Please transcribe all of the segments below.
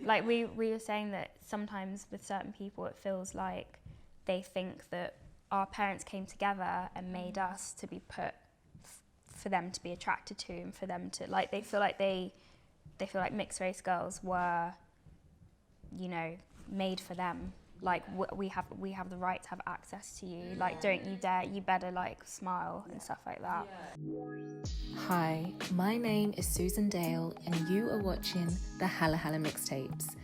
Like we were saying that sometimes with certain people it feels like they think that our parents came together and made us to be put for them to be attracted to, and for them to like they feel like mixed race girls were, you know, made for them. Like we have the right to have access to you. Like don't you dare, you better like smile and stuff like that. Hi, my name is Susan Dale and you are watching the HaluHalo Mixtapes.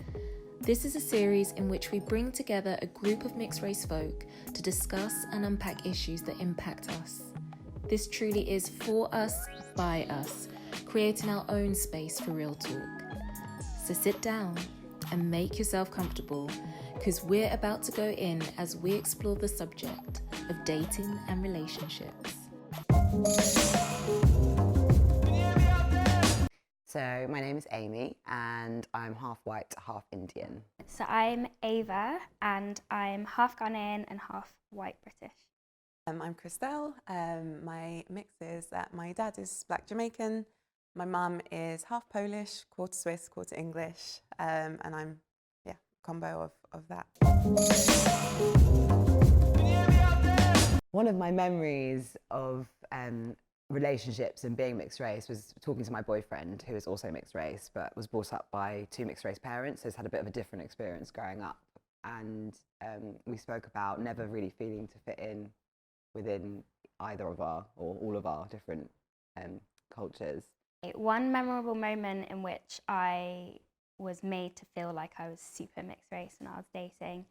This is a series in which we bring together a group of mixed race folk to discuss and unpack issues that impact us. This truly is for us, by us, creating our own space for real talk. So sit down and make yourself comfortable, because we're about to go in as we explore the subject of dating and relationships. So my name is Amy and I'm half white, half Indian. So I'm Ava and I'm half Ghanaian and half white British. I'm Christelle. My mix is that my dad is Black Jamaican, my mum is half Polish, quarter Swiss, quarter English, and I'm a combo of that. One of my memories of relationships and being mixed race was talking to my boyfriend, who is also mixed race, but was brought up by two mixed race parents, so he's had a bit of a different experience growing up. And we spoke about never really feeling to fit in within either of our, or all of our different cultures. One memorable moment in which I was made to feel like I was super mixed race when I was dating.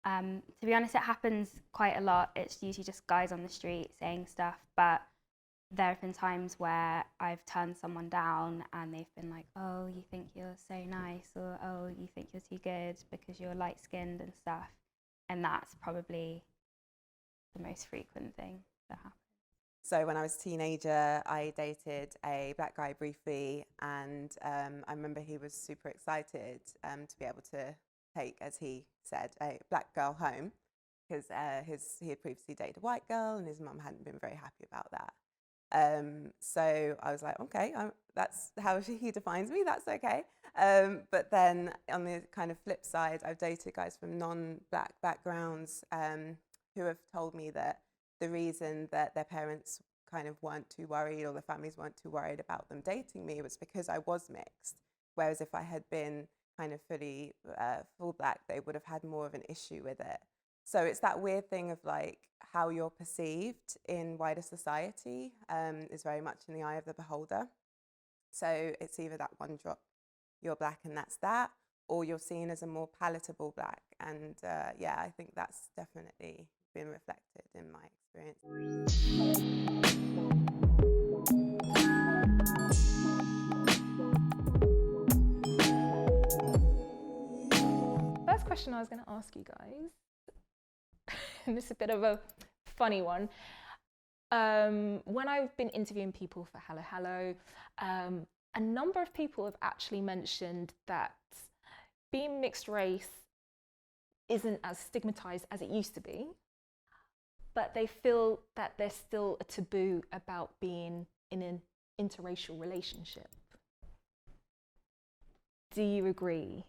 To be honest, it happens quite a lot. It's usually just guys on the street saying stuff, but there have been times where I've turned someone down and they've been like, oh, you think you're so nice, or oh, you think you're too good because you're light-skinned and stuff. And that's probably the most frequent thing that happens. So when I was a teenager, I dated a black guy briefly, and I remember he was super excited to be able to take, as he said, a black girl home, because he had previously dated a white girl and his mum hadn't been very happy about that. So I was like, okay, that's how he defines me, that's okay. But then on the kind of flip side, I've dated guys from non-black backgrounds who have told me that the reason that their parents kind of weren't too worried, or their families weren't too worried about them dating me, was because I was mixed. Whereas if I had been kind of fully full black, they would have had more of an issue with it. So it's that weird thing of like how you're perceived in wider society is very much in the eye of the beholder. So it's either that one drop, you're black and that's that, or you're seen as a more palatable black. And I think that's definitely been reflected in my experience. First question I was going to ask you guys, and this is a bit of a funny one. When I've been interviewing people for HaluHalo, a number of people have actually mentioned that being mixed race isn't as stigmatized as it used to be, but they feel that there's still a taboo about being in an interracial relationship. Do you agree?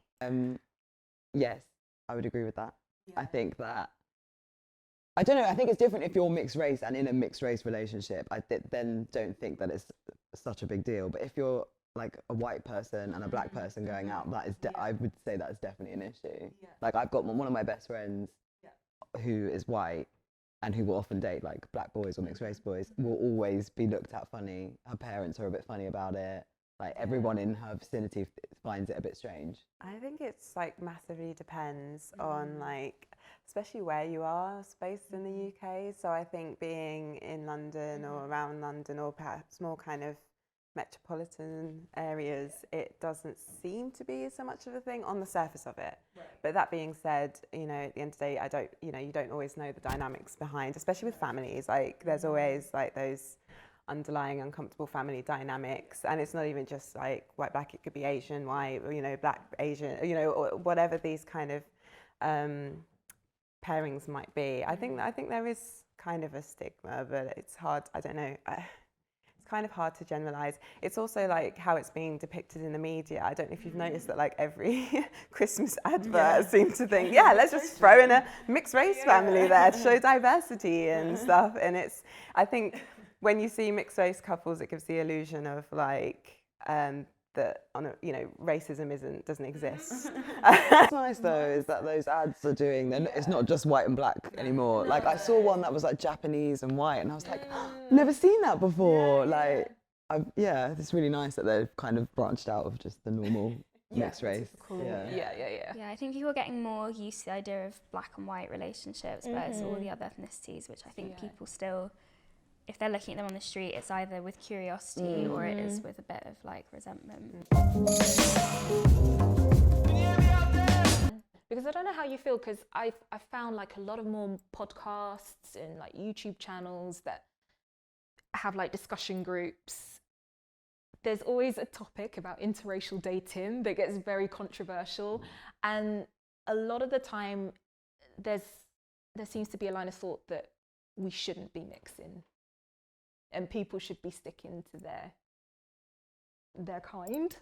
Yes, I would agree with that. Yeah. I think that, I don't know, I think it's different if you're mixed race and in a mixed race relationship. I then don't think that it's such a big deal. But if you're like a white person and a black person going out, that is, I would say that's definitely an issue. Yeah. Like I've got one of my best friends who is white and who will often date like black boys or mixed race boys, will always be looked at funny. Her parents are a bit funny about it. Like everyone in her vicinity finds it a bit strange. I think it's like massively depends on like, especially where you are based in the UK. So I think being in London or around London, or perhaps more kind of metropolitan areas, it doesn't seem to be so much of a thing on the surface of it. Right. But that being said, you know, at the end of the day, you don't always know the dynamics behind, especially with families. Like there's always like those underlying uncomfortable family dynamics, and it's not even just like white black, it could be Asian white, or, you know, black Asian, you know, or whatever these kind of pairings might be. I think there is kind of a stigma, but it's hard. I don't know. It's kind of hard to generalize. It's also like how it's being depicted in the media. I don't know if you've noticed that like every Christmas advert seems to think, yeah, let's just throw in a mixed race family there to show diversity and stuff. And it's, I think when you see mixed race couples, it gives the illusion of like, that racism doesn't exist. What's nice though is that those ads are doing, it's not just white and black anymore. Like I saw one that was like Japanese and white, and I was like, never seen that before. Like, it's really nice that they've kind of branched out of just the normal mixed race. Cool. Yeah. I think people are getting more used to the idea of black and white relationships versus all the other ethnicities, which I think people still, if they're looking at them on the street, it's either with curiosity or it is with a bit of like resentment. Because I don't know how you feel, because I found like a lot of more podcasts and like YouTube channels that have like discussion groups. There's always a topic about interracial dating that gets very controversial, and a lot of the time there seems to be a line of thought that we shouldn't be mixing. And people should be sticking to their kind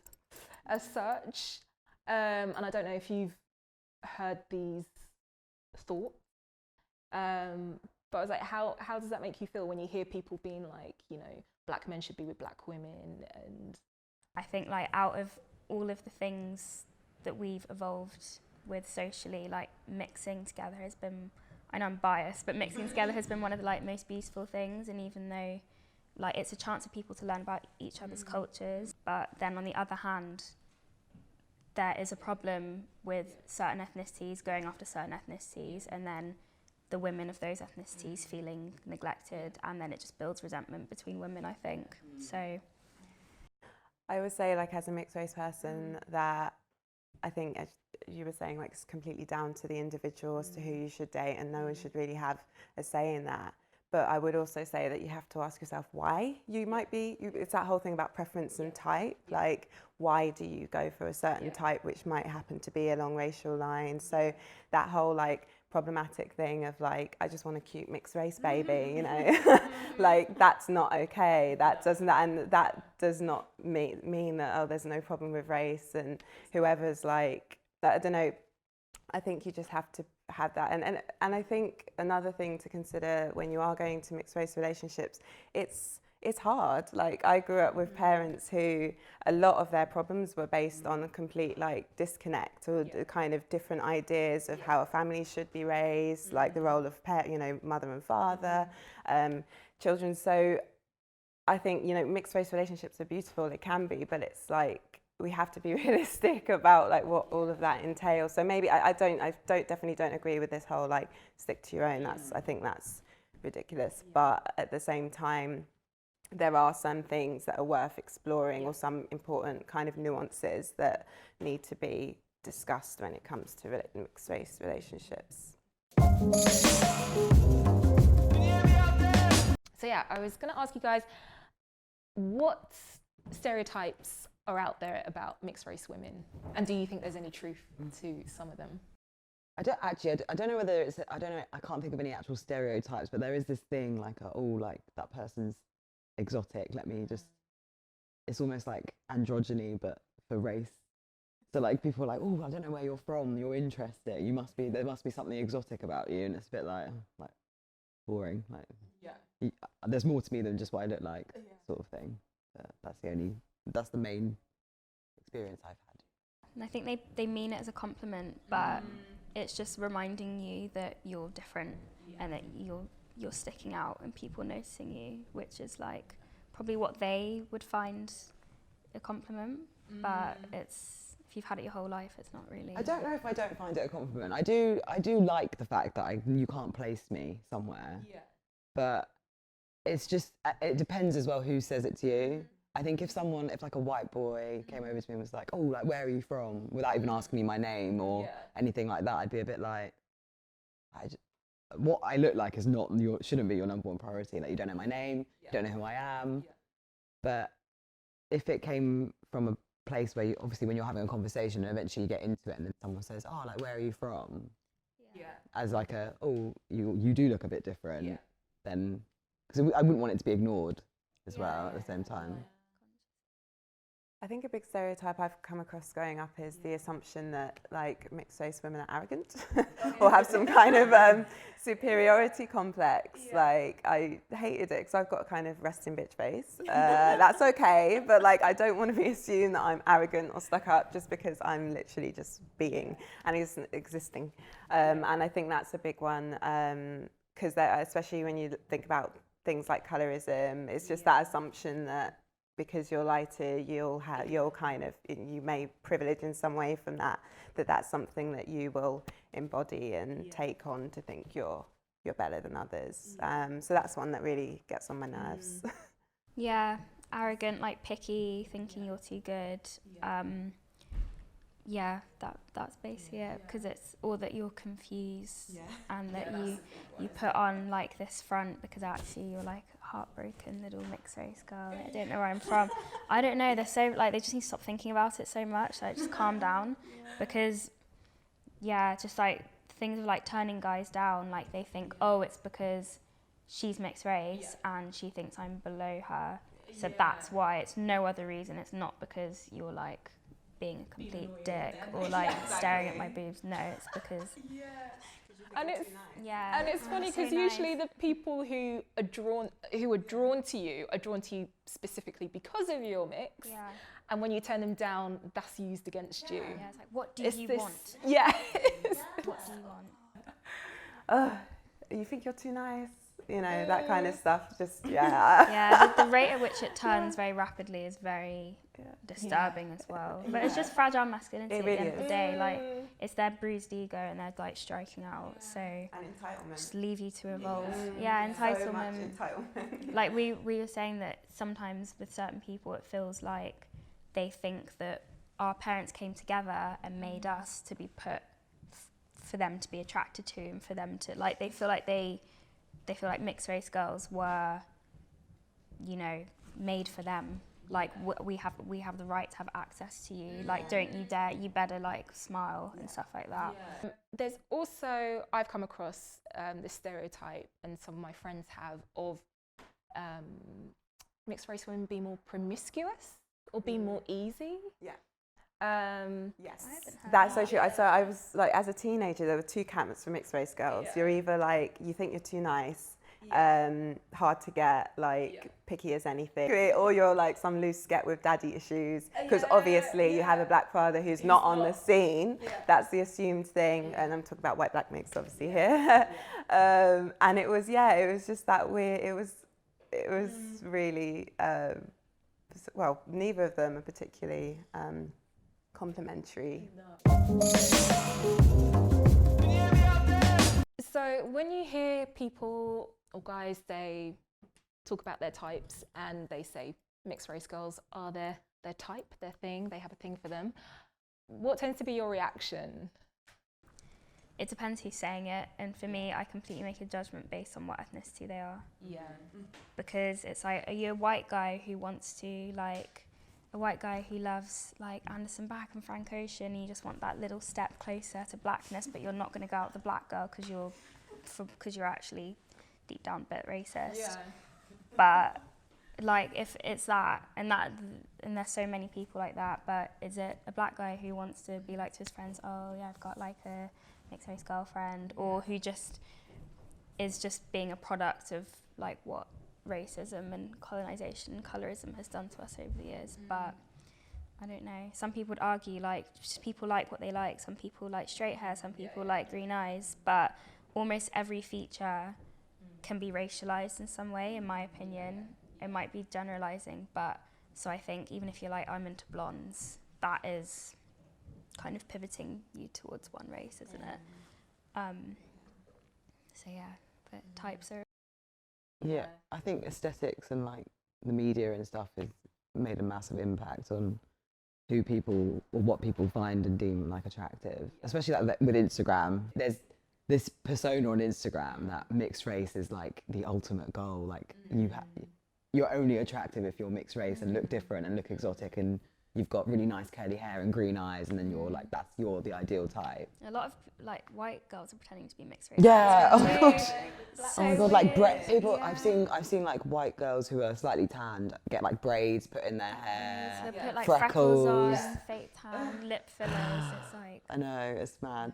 as such. And I don't know if you've heard these thoughts. But I was like, how does that make you feel when you hear people being like, black men should be with black women? And I think like out of all of the things that we've evolved with socially, like mixing together has been, I know I'm biased, but mixing together has been one of the like most beautiful things. And even though like it's a chance for people to learn about each other's cultures, but then on the other hand, there is a problem with certain ethnicities going after certain ethnicities, and then the women of those ethnicities feeling neglected, and then it just builds resentment between women, I think. So I would say, like, as a mixed race person, that I think, as you were saying, like, it's completely down to the individual as to who you should date, and no one should really have a say in that. But I would also say that you have to ask yourself why you might be, it's that whole thing about preference and type, like why do you go for a certain type which might happen to be along racial lines. So that whole like problematic thing of like, I just want a cute mixed race baby, like that's not okay. That does not mean that, oh, there's no problem with race, and whoever's like, I don't know, I think you just have to have that. And I think another thing to consider when you are going to mixed race relationships, it's hard. Like, I grew up with parents who a lot of their problems were based on a complete like disconnect, or kind of different ideas of how a family should be raised, like the role of mother and father, children. So I think, mixed race relationships are beautiful, it can be, but it's like, we have to be realistic about like what all of that entails. So maybe I definitely don't agree with this whole like stick to your own. I think that's ridiculous. But at the same time, there are some things that are worth exploring, or some important kind of nuances that need to be discussed when it comes to mixed race relationships. So yeah, I was going to ask you guys, what stereotypes are out there about mixed race women, and do you think there's any truth to some of them? I don't know whether it's, I can't think of any actual stereotypes, but there is this thing like, like that person's exotic, it's almost like androgyny, but for race. So like people are like, oh, I don't know where you're from, you're interesting, there must be something exotic about you, and it's a bit like boring, like there's more to me than just what I look like, sort of thing. That's the main experience I've had. And I think they mean it as a compliment, but it's just reminding you that you're different and that you're sticking out and people noticing you, which is like probably what they would find a compliment, but it's, if you've had it your whole life, it's not really. I don't know if I don't find it a compliment. I do like the fact that you can't place me somewhere, but it's just, it depends as well who says it to you. I think if like a white boy came over to me and was like, oh, like, where are you from? Without even asking me my name or anything like that, I'd be a bit like, what I look like shouldn't be your number one priority. Like, you don't know my name, you don't know who I am. But if it came from a place where obviously when you're having a conversation and eventually you get into it and then someone says, oh, like, where are you from? As like you do look a bit different, then, because I wouldn't want it to be ignored. as well at the same time. I think a big stereotype I've come across growing up is the assumption that like mixed race women are arrogant or have some kind of superiority complex. Like I hated it because I've got a kind of resting bitch face. That's okay, but like I don't want to be assumed that I'm arrogant or stuck up just because I'm literally just being and existing. And I think that's a big one because especially when you think about things like colorism, it's just that assumption that because you're lighter, you'll kind of, you may privilege in some way from that's something that you will embody and take on to think you're better than others. So that's one that really gets on my nerves. Yeah, arrogant, like picky, thinking you're too good. Yeah, that's basically it, because it's all that you're confused and that you put on like this front because actually you're like a heartbroken little mixed race girl. I don't know where I'm from. I don't know, they're so like, they just need to stop thinking about it so much, like just calm down, because just like things of like turning guys down, like they think, oh, it's because she's mixed race and she thinks I'm below her, so that's why. It's no other reason. It's not because you're like being a complete dick or like staring at my boobs. No, it's because and it's funny because usually the people who are drawn to you are drawn to you specifically because of your mix. And when you turn them down, that's used against you. Yeah, it's like, what do you want? Yeah. What do you want? You think you're too nice? You know, that kind of stuff. Just the rate at which it turns very rapidly is very disturbing as well. But it's just fragile masculinity at the end of the day. Like, it's their bruised ego and they're like striking out. So and entitlement. Just leave you to evolve. Entitlement. So much entitlement. Like we were saying that sometimes with certain people it feels like they think that our parents came together and made us to be put for them to be attracted to, and for them to like, they feel like mixed race girls were, you know, made for them. Like we have the right to have access to you. Like, don't you dare, you better like smile and stuff like that. There's also, I've come across this stereotype, and some of my friends have, of mixed race women being more promiscuous or being more easy. Yes, that's so true. So I was like, as a teenager, there were two camps for mixed race girls. You're either like, you think you're too nice, hard to get, like picky as anything, or you're like some loose sket with daddy issues, because obviously you have a black father who's not on the scene. That's the assumed thing, and I'm talking about white black mix obviously here. And it was just that weird. It was really well, neither of them are particularly complimentary. So when you hear people or guys, they talk about their types and they say mixed race girls are their type, their thing, they have a thing for them, what tends to be your reaction? It depends who's saying it, and for me, I completely make a judgment based on what ethnicity they are. Because it's like, are you a white guy who wants to like, a white guy who loves like Anderson .Paak and Frank Ocean, and you just want that little step closer to blackness, but you're not going to go out with the black girl because you're actually deep down a bit racist. But like, if it's that, and there's so many people like that, but is it a black guy who wants to be like to his friends, oh yeah, I've got like a mixed race girlfriend, or who just is just being a product of like what racism and colonization and colorism has done to us over the years. But I don't know, some people would argue like just people like what they like. Some people like straight hair, some people like green eyes, but almost every feature can be racialized in some way, in my opinion. It might be generalizing, but so I think even if you're like, I'm into blondes, that is kind of pivoting you towards one race, isn't it? So yeah, but types are... Yeah, I think aesthetics and like the media and stuff has made a massive impact on who people or what people find and deem like attractive. Especially like with Instagram, there's this persona on Instagram that mixed race is like the ultimate goal. Like you're only attractive if you're mixed race and look different and look exotic and you've got really nice curly hair and green eyes, and then you're like, you're the ideal type. A lot of like white girls are pretending to be mixed race. Yeah. Oh my god. So Oh my god. Like weird, people. yeah. I've seen like white girls who are slightly tanned get like braids put in their hair. So they put like freckles. freckles on, fake tan, lip fillers. It's like. I know, it's mad.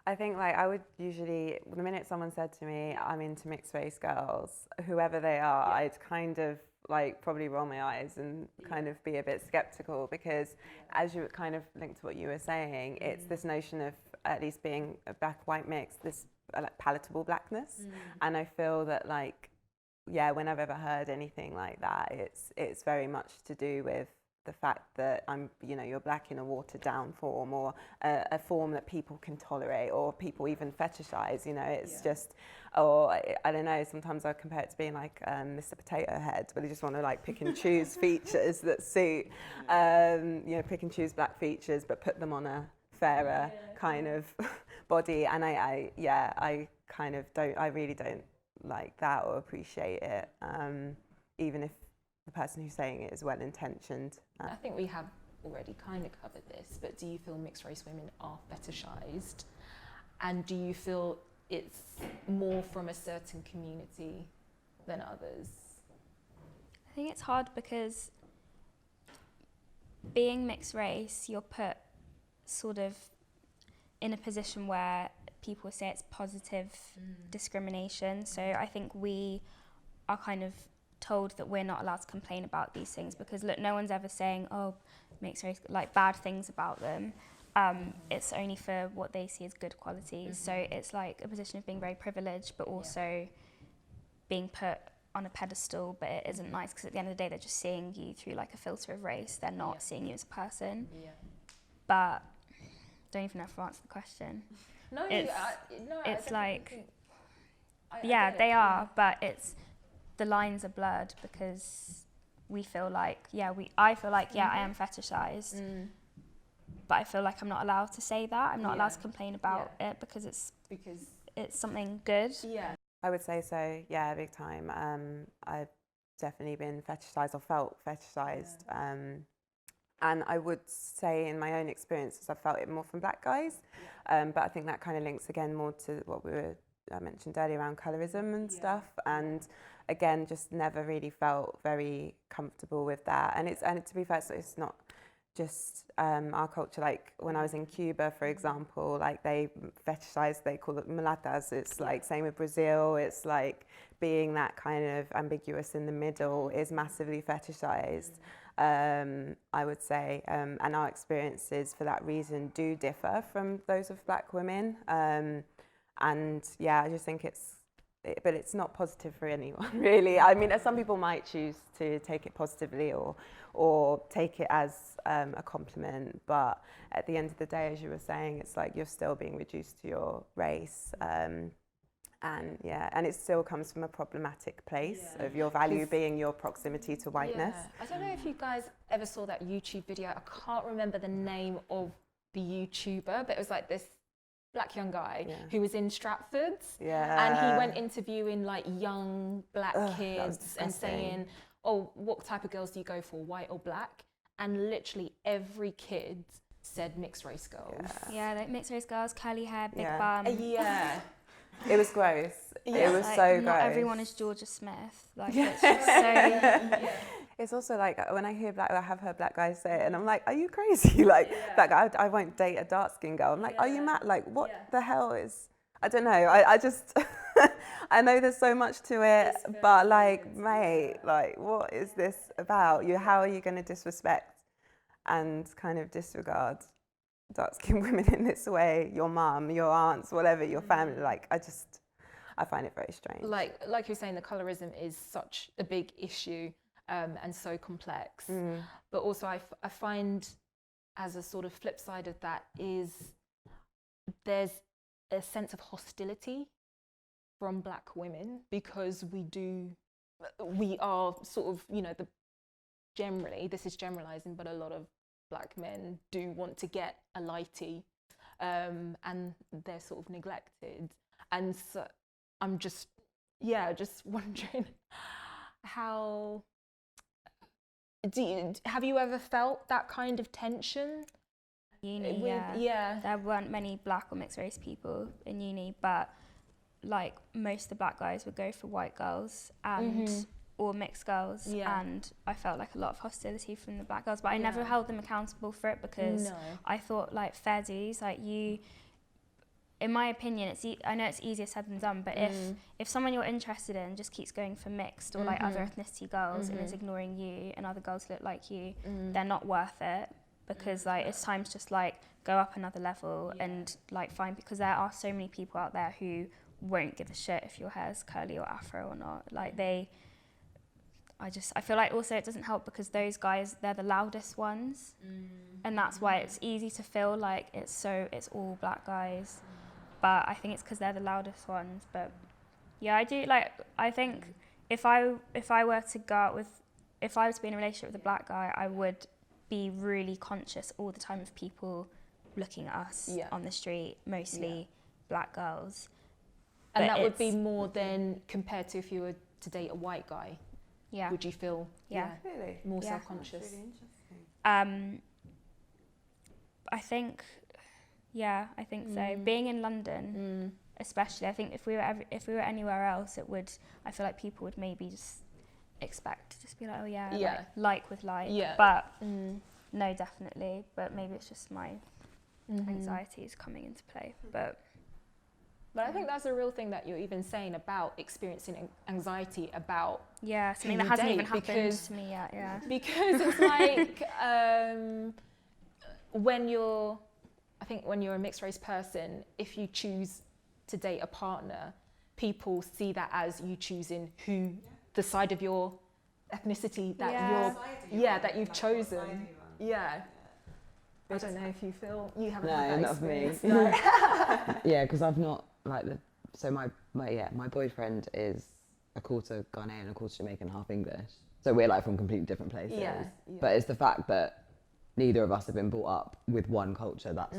I think like I would usually, the minute someone said to me, I'm into mixed race girls, whoever they are, I'd kind of like probably roll my eyes and kind of be a bit skeptical, because as you kind of linked to what you were saying, it's this notion of at least being a black-white mix, this like palatable blackness. And I feel that like, yeah, when I've ever heard anything like that, it's very much to do with the fact that you're black in a watered down form, or a form that people can tolerate, or people even fetishize, it's just, or I don't know, sometimes I compare it to being like Mr. Potato Head, where they just want to like pick and choose features that suit, pick and choose black features, but put them on a fairer kind of body. And I kind of I really don't like that or appreciate it, even if the person who's saying it is well-intentioned. I think we have already kind of covered this, but do you feel mixed race women are fetishized? And do you feel it's more from a certain community than others? I think it's hard because being mixed race, you're put sort of in a position where people say it's positive discrimination. So I think we are kind of told that we're not allowed to complain about these things, because look, no one's ever saying, oh, mixed race, like bad things about them. It's only for what they see as good qualities. So it's like a position of being very privileged, but also being put on a pedestal, but it isn't nice, because at the end of the day, they're just seeing you through like a filter of race. They're not seeing you as a person. But don't even know if I answered the question. No, it's like, yeah, they are, but it's, the lines are blurred, because we feel like, I feel like, I am fetishized, but I feel like I'm not allowed to say that. I'm not allowed to complain about it, because it's something good. Yeah. I would say so, yeah, big time. I've definitely been fetishized or felt fetishized. And I would say in my own experiences, I felt it more from black guys. But I think that kind of links again more to what I mentioned earlier around colorism and stuff. And again, just never really felt very comfortable with that. And to be fair, so it's not just our culture. Like when I was in Cuba, for example, like they fetishize, they call it mulatas. It's like same with Brazil. It's like being that kind of ambiguous in the middle is massively fetishized. I would say, and our experiences for that reason do differ from those of black women. And yeah, I just think but it's not positive for anyone, really. I mean, some people might choose to take it positively or take it as a compliment, but at the end of the day, as you were saying, it's like you're still being reduced to your race. And it still comes from a problematic place of your value being your proximity to whiteness. I don't know if you guys ever saw that YouTube video. I can't remember the name of the YouTuber, but it was like this black young guy who was in Stratford, and he went interviewing like young black kids and saying, oh, what type of girls do you go for, white or black? And literally every kid said mixed race girls. Yeah, like mixed race girls, curly hair, big bum. It was gross. It was like, so gross. Not everyone is Georgia Smith. Like it's just so. It's also like when I have heard black guys say it, and I'm like, are you crazy? Like that guy, I won't date a dark skinned girl. I'm like, are you mad? Like what the hell is? I don't know. I just I know there's so much to it, but like, mate, like what is this about? How are you going to disrespect and kind of disregard dark-skinned women in this way? Your mum, your aunts, whatever, your family. Like I find it very strange. Like you're saying, the colorism is such a big issue and so complex. But also I find, as a sort of flip side of that, is there's a sense of hostility from black women, because we are sort of, generally, this is generalizing, but a lot of black men do want to get a lighty, and they're sort of neglected. And so I'm just wondering how Have you ever felt that kind of tension? Uni, With- yeah. There weren't many black or mixed race people in uni, but like most of the black guys would go for white girls and or mixed girls, and I felt like a lot of hostility from the black girls, but I never held them accountable for it because I thought like fair dues, like you, in my opinion, I know it's easier said than done, but if someone you're interested in just keeps going for mixed or like other ethnicity girls and is ignoring you and other girls look like you, they're not worth it, because like it's time to just like go up another level and like find, because there are so many people out there who won't give a shit if your hair's curly or afro or not. Like I feel like also it doesn't help because those guys, they're the loudest ones, and that's why it's easy to feel like it's all black guys, but I think it's because they're the loudest ones. But yeah, I think if I were to go out with, if I was to be in a relationship with a black guy, I would be really conscious all the time of people looking at us on the street, mostly black girls. And that would be more than compared to if you were to date a white guy. Yeah. Would you feel Really? more Yeah. self-conscious? That's really interesting. I think so. Being in London, especially, I think if we were anywhere else, I feel like people would maybe just expect to just be like, oh yeah, like with like. Yeah. But no, definitely. But maybe it's just my anxieties coming into play. But I think that's a real thing that you're even saying about experiencing anxiety about something that hasn't even happened to me yet. Yeah. Because it's like when you're a mixed race person, if you choose to date a partner, people see that as you choosing the side of your ethnicity that that you've chosen. Yeah. I don't know if you feel you haven't had that not for me. experience. Yeah, because I've not my boyfriend is a quarter Ghanaian, a quarter Jamaican, half English. So we're like from completely different places. Yeah. But it's the fact that neither of us have been brought up with one culture. That's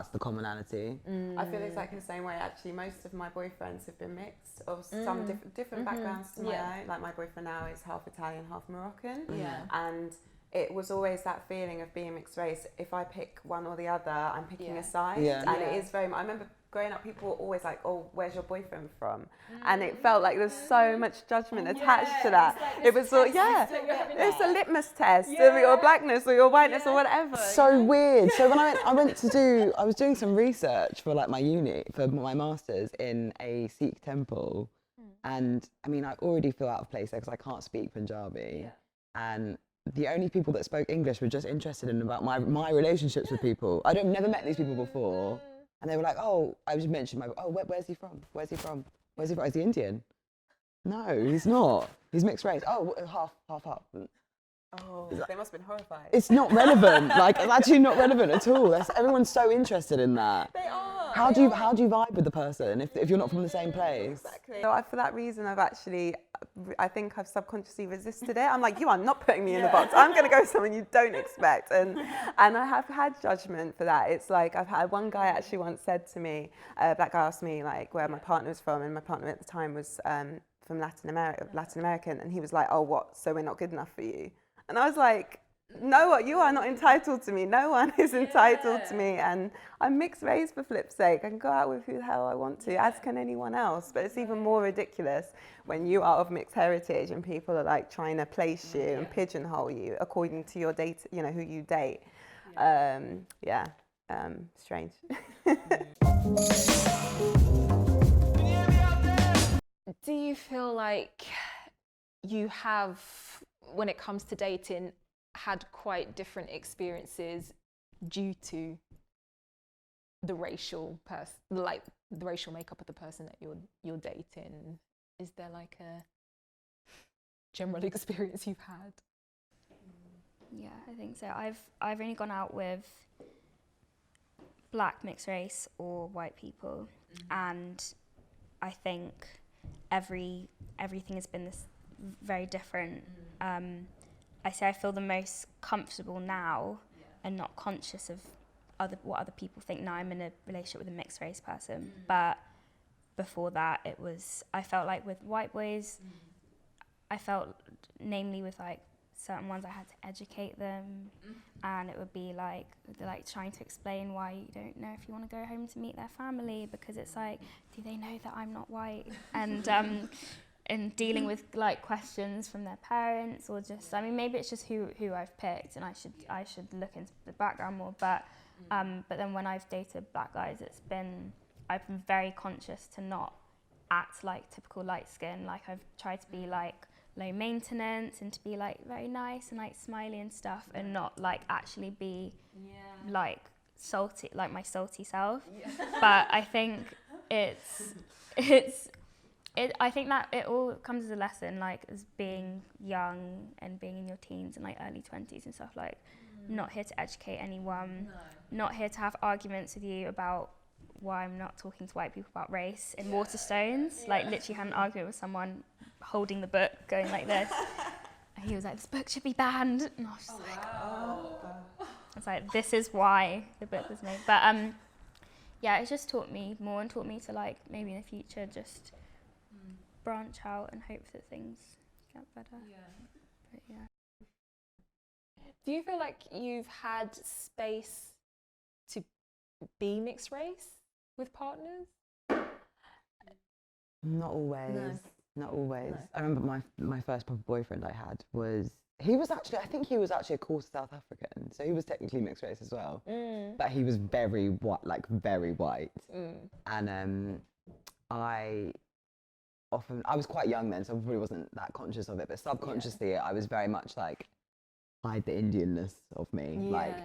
the commonality. I feel exactly the same way. Actually, most of my boyfriends have been mixed, of some different backgrounds to my own. Like my boyfriend now is half Italian, half Moroccan. Yeah. And it was always that feeling of being mixed race. If I pick one or the other, I'm picking a side. Yeah. And it is very much, I remember growing up, people were always like, oh, where's your boyfriend from? And it felt like there's so much judgment attached to that. Like it was it's a litmus test of your blackness or your whiteness or whatever. So weird. So when I was doing some research for like my uni, for my master's in a Sikh temple. And I mean, I already feel out of place there because I can't speak Punjabi. And the only people that spoke English were just interested in about my relationships with people. I'd never met these people before. And they were like, oh, I just mentioned where's he from? Where's he from? Where's he from? Is he Indian? No, he's not. He's mixed race. Oh, half. Oh, they must have been horrified. It's not relevant. Like, it's actually not relevant at all. Everyone's so interested in that. They are. How do you vibe with the person if you're not from the same place? Exactly. So for that reason, I think I've subconsciously resisted it. I'm like, you are not putting me in the box. I'm going to go with someone you don't expect. And I have had judgment for that. It's like I've had one guy actually once said to me, a black guy asked me like where my partner was from, and my partner at the time was from Latin American, and he was like, oh, what? So we're not good enough for you? And I was like, no, you are not entitled to me. No one is entitled to me. And I'm mixed race for flip's sake. I can go out with who the hell I want to, as can anyone else. But it's even more ridiculous when you are of mixed heritage and people are like trying to place you and pigeonhole you according to your date, who you date. Strange. Do you feel like you have, when it comes to dating, had quite different experiences due to the racial the racial makeup of the person that you're dating? Is there like a general experience you've had? Yeah, I think so. I've only gone out with black mixed race or white people, and I think everything has been this very different. I say I feel the most comfortable now and not conscious of what other people think. Now I'm in a relationship with a mixed race person, but before that I felt like with white boys, I felt namely with like certain ones I had to educate them, and it would be like trying to explain why you don't know if you want to go home to meet their family, because it's like, do they know that I'm not white? And dealing with like questions from their parents, or just, I mean, maybe it's just who I've picked, and I should look into the background more. But then when I've dated black guys, I've been very conscious to not act like typical light skin. Like I've tried to be like low maintenance and to be like very nice and like smiley and stuff, and not like actually be like salty, like my salty self. But I think I think that it all comes as a lesson, like as being young and being in your teens and like early 20s and stuff. Like, not here to educate anyone, not here to have arguments with you about why I'm not talking to white people about race in Waterstones. Like, literally had an argument with someone holding the book, going like this. And he was like, "This book should be banned." And I was just I was like, this is why the book was made. But yeah, it just taught me more, and taught me to like maybe in the future just branch out and hope that things get better. But yeah. Do you feel like you've had space to be mixed race with partners? Not always. No. Not always. No. I remember my first proper boyfriend I had I think he was actually a quarter South African, so he was technically mixed race as well. But he was very white, like very white. And I was quite young then, so I probably wasn't that conscious of it, but subconsciously I was very much like, hide the Indianness of me. Like,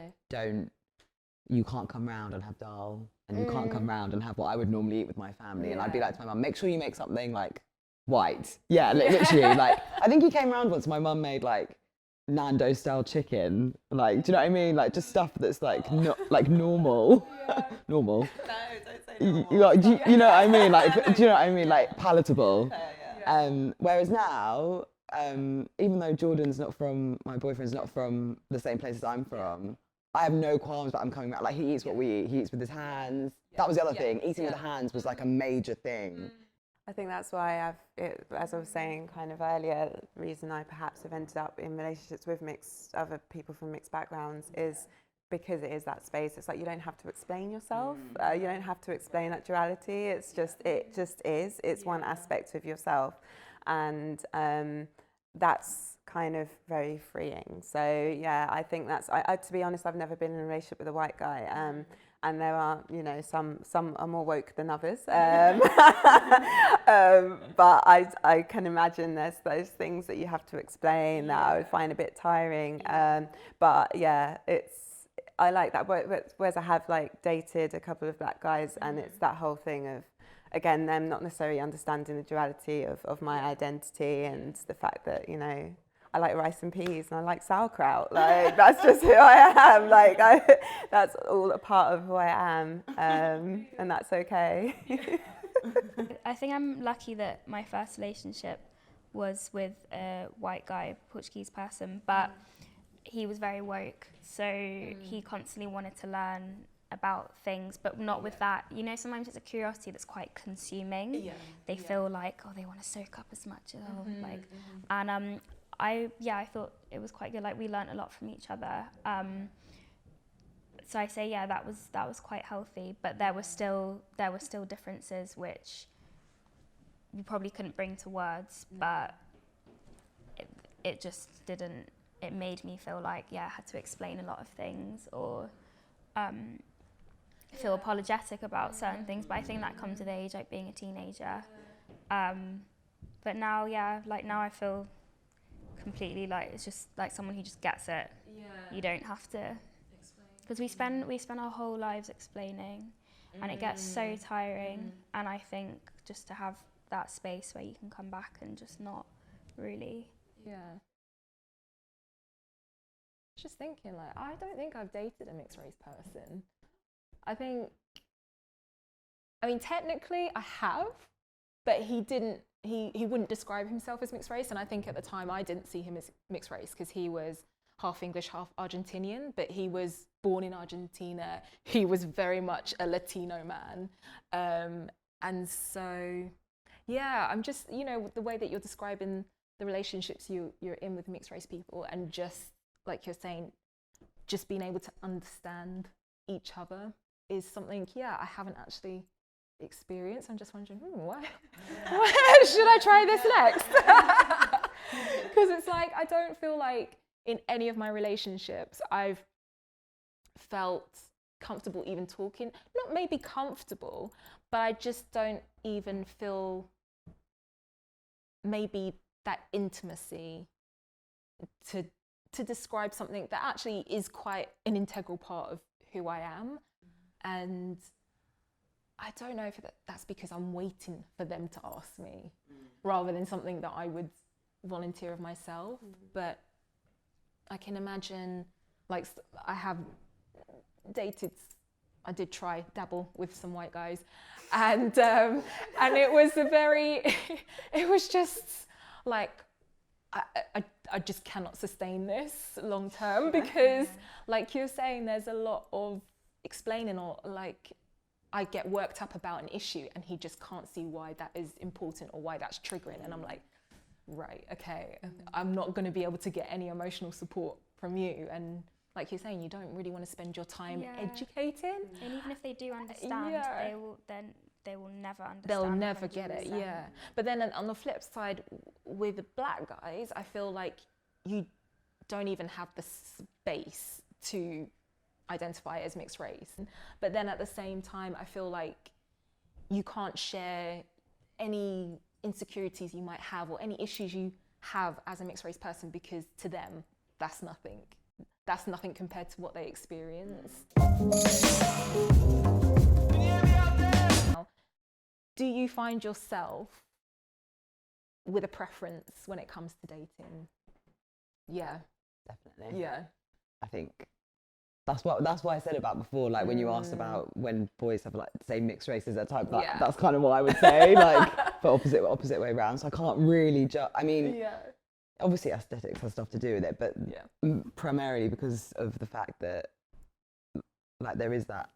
you can't come round and have dal, and you can't come round and have what I would normally eat with my family. And I'd be like to my mum, make sure you make something like white. Literally. Like, I think he came round once, my mum made like Nando style chicken. Like, do you know what I mean? Like, just stuff that's like not like normal. Normal. No, don't say normal. You know what I mean? Like, do you know what I mean? Like, palatable. Whereas now, even though my boyfriend's not from the same place as I'm from, I have no qualms about him coming back. Like, he eats what we eat. He eats with his hands. That was the other thing. Eating with the hands was like a major thing. I think that's why as I was saying kind of earlier, the reason I perhaps have ended up in relationships with other people from mixed backgrounds is because it is that space. It's like you don't have to explain yourself. You don't have to explain that duality. It just is. It's one aspect of yourself. And that's kind of very freeing. So yeah, I think that's, to be honest, I've never been in a relationship with a white guy. And there are, some are more woke than others. But I can imagine there's those things that you have to explain that I would find a bit tiring. But yeah, I like that. Whereas I have like dated a couple of black guys, and it's that whole thing of, again, them not necessarily understanding the duality of my identity and the fact that, I like rice and peas and I like sauerkraut. Like, that's just who I am. Like, that's all a part of who I am, and that's okay. I think I'm lucky that my first relationship was with a white guy, Portuguese person, but he was very woke. So he constantly wanted to learn about things, but not with that. Sometimes it's a curiosity that's quite consuming. They feel like, they want to soak up as much as and I thought it was quite good. Like, we learnt a lot from each other. So I say, that was quite healthy. But there were still differences which you probably couldn't bring to words. But it just didn't. It made me feel like I had to explain a lot of things, or feel apologetic about certain things. But I think that comes with age, like being a teenager. But now, now I feel completely like it's just like someone who just gets it. You don't have to because we spend our whole lives explaining, and it gets so tiring. And I think just to have that space where you can come back and just not really. Just thinking, like, I don't think I've dated a mixed race person. I mean, technically I have, but he wouldn't describe himself as mixed race. And I think at the time I didn't see him as mixed race because he was half English, half Argentinian, but he was born in Argentina. He was very much a Latino man. And so, I'm just, the way that you're describing the relationships you're in with mixed race people, and just like you're saying, just being able to understand each other is something, I haven't actually experienced. I'm just wondering, why should I try this next? Because it's like, I don't feel like in any of my relationships I've felt comfortable even talking, not maybe comfortable, but I just don't even feel maybe that intimacy to describe something that actually is quite an integral part of who I am. And I don't know if that's because I'm waiting for them to ask me rather than something that I would volunteer of myself. But I can imagine, like, I did try dabble with some white guys, and it was it was just like, I just cannot sustain this long term, because like you're saying, there's a lot of explaining, or like I get worked up about an issue and he just can't see why that is important or why that's triggering, and I'm like, right, okay, I'm not going to be able to get any emotional support from you. And like you're saying, you don't really want to spend your time educating. And even if they do understand, they will never understand. They'll never get it, But then on the flip side, with black guys, I feel like you don't even have the space to identify as mixed race. But then at the same time, I feel like you can't share any insecurities you might have or any issues you have as a mixed race person, because to them, that's nothing. That's nothing compared to what they experience. Do you find yourself with a preference when it comes to dating? Yeah. Definitely. Yeah. I think that's what I said about before, like when you asked about when boys have like say mixed races, that type, that's kind of what I would say, like but opposite way around. So I can't really judge. I mean, obviously aesthetics has stuff to do with it, but primarily because of the fact that like there is that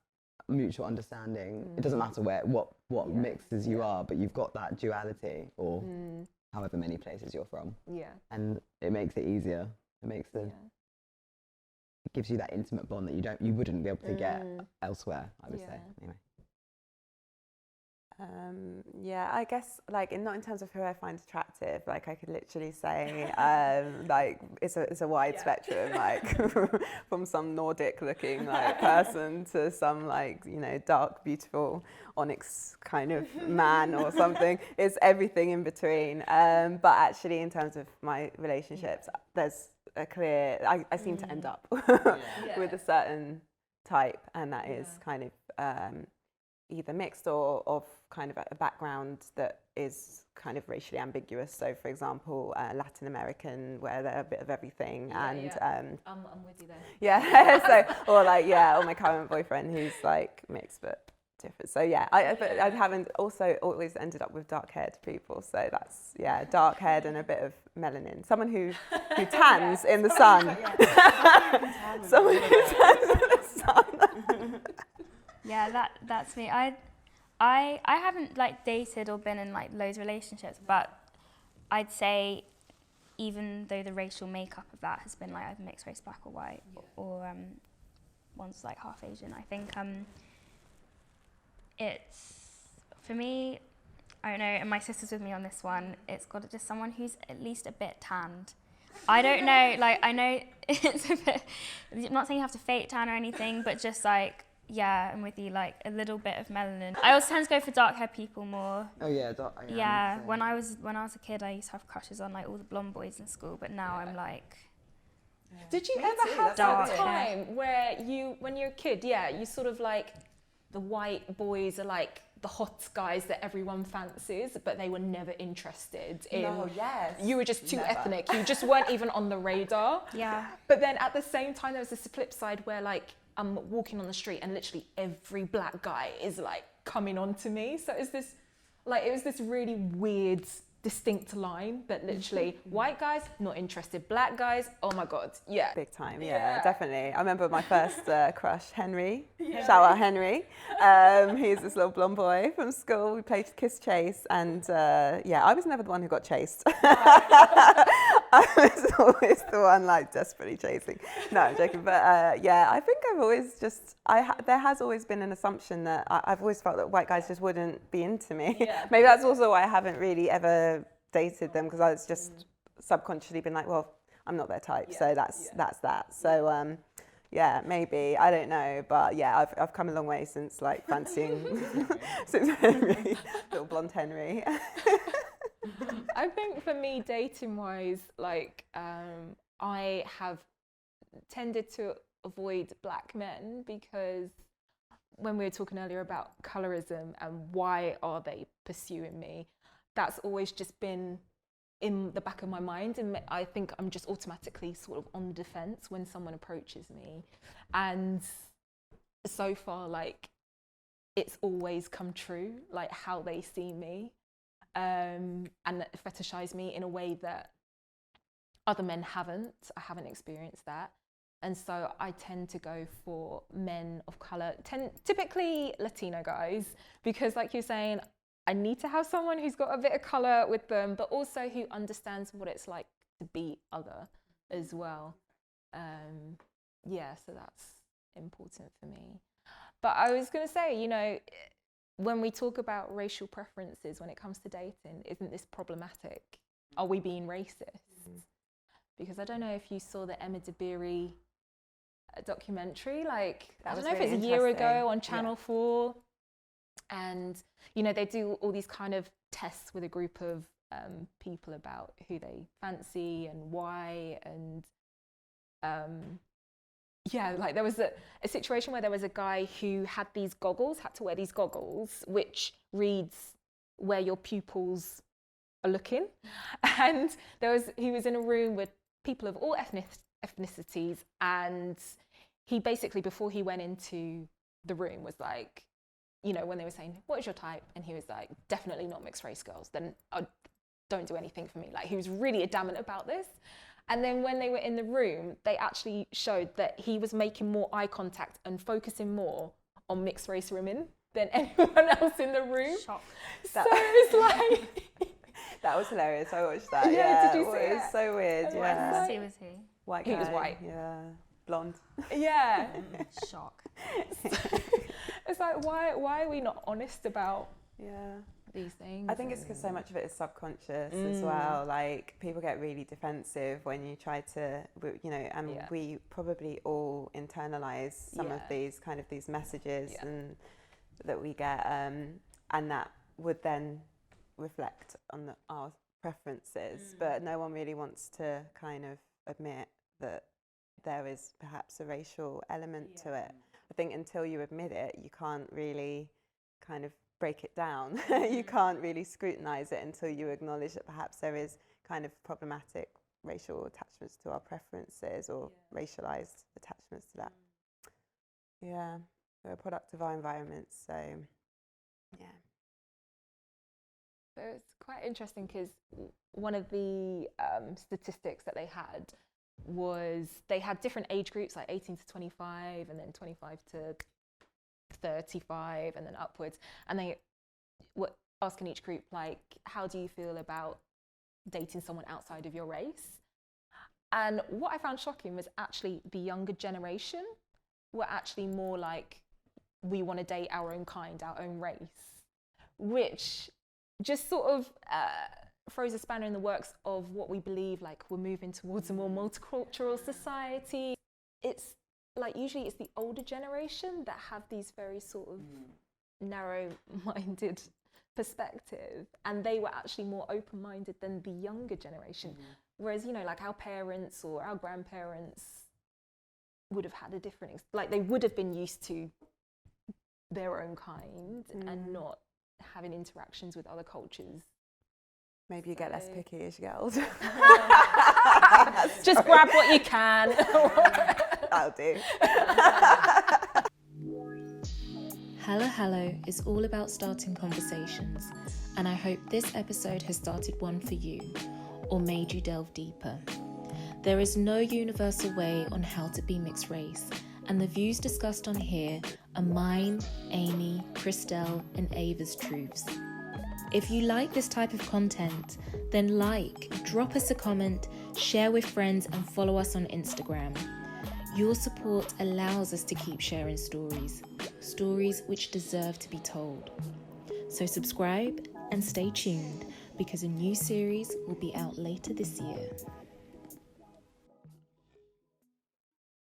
mutual understanding. It doesn't matter what mixes you are, but you've got that duality, or however many places you're from. And it makes it easier. It makes it gives you that intimate bond that you wouldn't be able to get elsewhere, I would say. Anyway. I guess like not in terms of who I find attractive, like I could literally say like it's a wide spectrum, like from some Nordic looking like person to some like, you know, dark beautiful onyx kind of man or something. It's everything in between, but actually in terms of my relationships, there's a clear, I seem to end up with a certain type, and that is kind of either mixed or of kind of a background that is kind of racially ambiguous. So for example, Latin American, where they're a bit of everything, and I'm with you there. Or my current boyfriend who's like mixed but different. So I haven't also always ended up with dark-haired people. So that's dark-haired and a bit of melanin. Someone who tans in the sun. Someone who tans in the sun. Yeah, that's me. I haven't like dated or been in like loads of relationships, but I'd say even though the racial makeup of that has been like either mixed race, black or white, or one's like half Asian, I think it's, for me, I don't know, and my sister's with me on this one, it's got to just someone who's at least a bit tanned. I don't know, like I know it's a bit, I'm not saying you have to fake tan or anything, but just like, I'm with you, like a little bit of melanin. I also tend to go for dark haired people more. Oh yeah, dark. When I was a kid, I used to have crushes on like all the blonde boys in school, but now I'm like. Did you ever have that time where when you're a kid, you sort of like the white boys are like the hot guys that everyone fancies, but they were never interested in. No, yes. You were just too ethnic. You just weren't even on the radar. Yeah. But then at the same time, there was this flip side where like I'm walking on the street and literally every black guy is like coming on to me. So it was this really weird distinct line that literally white guys, not interested, black guys, oh my God, yeah. Big time, yeah, definitely. I remember my first crush, Henry. Shout out Henry. He's this little blonde boy from school. We played Kiss Chase, and yeah, I was never the one who got chased. I was always the one like desperately chasing. No, I'm joking. But yeah, I think I've always just, there has always been an assumption that I've always felt that white guys just wouldn't be into me. Yeah. Maybe that's also why I haven't really ever dated them, because I was just subconsciously been like, well, I'm not their type, so that's that. So yeah, maybe, I don't know, but yeah, I've come a long way since like fancying since Henry, little blonde Henry. I think for me, dating wise, like I have tended to avoid black men, because when we were talking earlier about colorism and why are they pursuing me, that's always just been in the back of my mind, and I think I'm just automatically sort of on the defense when someone approaches me. And so far, like, it's always come true, like how they see me, and fetishize me in a way that other men haven't. I haven't experienced that. And so I tend to go for men of color, typically Latino guys, because like you're saying, I need to have someone who's got a bit of color with them, but also who understands what it's like to be other as well. Yeah, so that's important for me. But I was going to say, you know, when we talk about racial preferences when it comes to dating, isn't this problematic? Are we being racist? Because I don't know if you saw the Emma Dabiri documentary, like, I don't know if it's a year ago on Channel 4. And, you know, they do all these kind of tests with a group of people about who they fancy and why. And yeah, like there was a situation where there was a guy who had to wear these goggles, which reads where your pupils are looking. And he was in a room with people of all ethnicities. And he basically, before he went into the room, was like, you know, when they were saying, what is your type? And he was like, definitely not mixed race girls. Then don't do anything for me. Like, he was really adamant about this. And then when they were in the room, they actually showed that he was making more eye contact and focusing more on mixed race women than anyone else in the room. Shock. So it was like... That was hilarious. I watched that. Yeah, did you see it? It was so weird. What Yeah. ethnicity was he? White guy. He was white. Yeah. Blonde. Yeah. Shock. It's like, why are we not honest about these things? I think it's because so much of it is subconscious as well. Like, people get really defensive when you try to, you know, and we probably all internalize some of these messages and that we get, and that would then reflect on our preferences. But no one really wants to kind of admit that there is perhaps a racial element to it. I think until you admit it, you can't really kind of break it down. You can't really scrutinize it until you acknowledge that perhaps there is kind of problematic racial attachments to our preferences, or racialized attachments to that. Yeah, we're a product of our environment, so yeah. So it's quite interesting, because one of the statistics that they had was they had different age groups, like 18 to 25, and then 25 to 35, and then upwards. And they were asking each group, like, how do you feel about dating someone outside of your race? And what I found shocking was actually the younger generation were actually more like, we want to date our own kind, our own race, which just sort of throws a spanner in the works of what we believe, like, we're moving towards a more multicultural society. It's like, usually it's the older generation that have these very sort of narrow-minded perspective, and they were actually more open-minded than the younger generation. Whereas, you know, like, our parents or our grandparents would have had a different, like, they would have been used to their own kind and not having interactions with other cultures. Maybe you get less picky as you get older. Just grab what you can. That'll do. HaluHalo is all about starting conversations, and I hope this episode has started one for you, or made you delve deeper. There is no universal way on how to be mixed race, and the views discussed on here are mine, Amy, Christelle, and Ava's truths. If you like this type of content, then drop us a comment, share with friends, and follow us on Instagram. Your support allows us to keep sharing stories which deserve to be told. So subscribe and stay tuned, because a new series will be out later this year.